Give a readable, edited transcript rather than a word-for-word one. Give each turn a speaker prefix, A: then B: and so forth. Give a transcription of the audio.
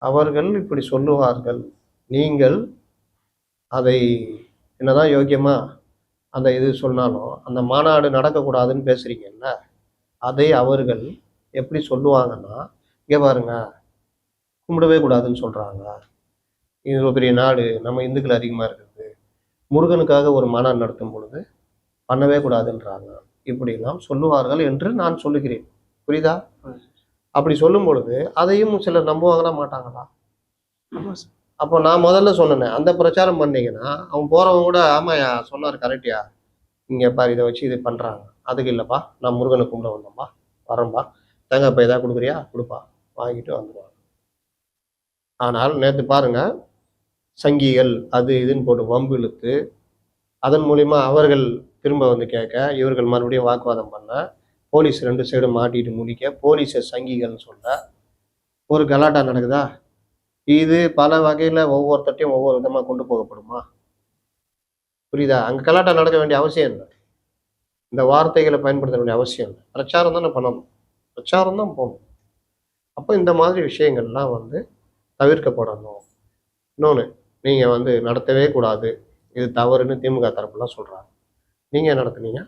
A: அவர்கள் இப்படி சொல்லுவார்கள். நீங்கள் அதை என்னதான் யோக்கியமா அந்த இது சொன்னாலும், அந்த மாநாடு நடக்கக்கூடாதுன்னு பேசுறீங்கல்ல, அதை அவர்கள் எப்படி சொல்லுவாங்கன்னா, இங்க பாருங்க கும்பிடவே கூடாதுன்னு சொல்றாங்க. இவ்வளோ பெரிய நாடு, நம்ம இந்துக்கள் அதிகமா இருக்குது. முருகனுக்காக ஒரு மாநாடு நடத்தும் பொழுது பண்ணவே கூடாதுன்றாங்க. இப்படியெல்லாம் சொல்லுவார்கள் என்று நான் சொல்லுகிறேன். புரியுதா? அப்படி சொல்லும் பொழுது, அதையும் சிலர் நம்புவாங்களா மாட்டாங்களா? அப்போ நான் முதல்ல சொன்னேனே, அந்த பிரச்சாரம் பண்ணீங்கன்னா, அவன் போறவன் கூட ஆமாய்யா சொன்னாரு கரெக்ட்யா. இங்க பாரு இத வச்சு இது பண்றாங்க. அதுக்கு இல்லப்பா, நான் முருகன கும்பிட வந்தேன்ப்பா, வரேன்பா. தேங்காய் பை ஏதாவது குடுக்குறியா? குடுப்பா. வாங்கிட்டு வந்துருவாங்க. ஆனால் நேத்து பாருங்க, சங்கிகள் அது இதுன்னு போட்டு வம்பு இழுத்து, அதன் மூலியமா அவர்கள் திரும்ப வந்து கேட்க, இவர்கள் மறுபடியும் வாக்குவாதம் பண்ண, போலீஸ் 2 சைடும் மாட்டிட்டு முடிக்க, போலீஸ சங்கிகள்னு சொல்ல, ஒரு கலாட்டா நடக்குதா? இது பல வகையில ஒவ்வொருத்தர்ட்டயும் ஒவ்வொரு விதமா கொண்டு போகப்படுமா? புரியுதா? அங்க கலாட்டா நடக்க வேண்டிய அவசியம் இல்ல. இந்த வார்த்தைகள பயன்படுத்த வேண்டிய அவசியம் இல்ல. பிரச்சாரம் தானே பண்ணணும். பிரச்சாரம் தான் போணும். அப்ப இந்த மாதிரி விஷயங்கள்லாம் வந்து தவிர்க்கப்படணும். இன்னொன்னு, நீங்க வந்து நடத்தவே கூடாது. இது தவறுன்னு திமுக தரப்புலாம் சொல்றாங்க. நீங்க ஏன் நடத்துனீங்க?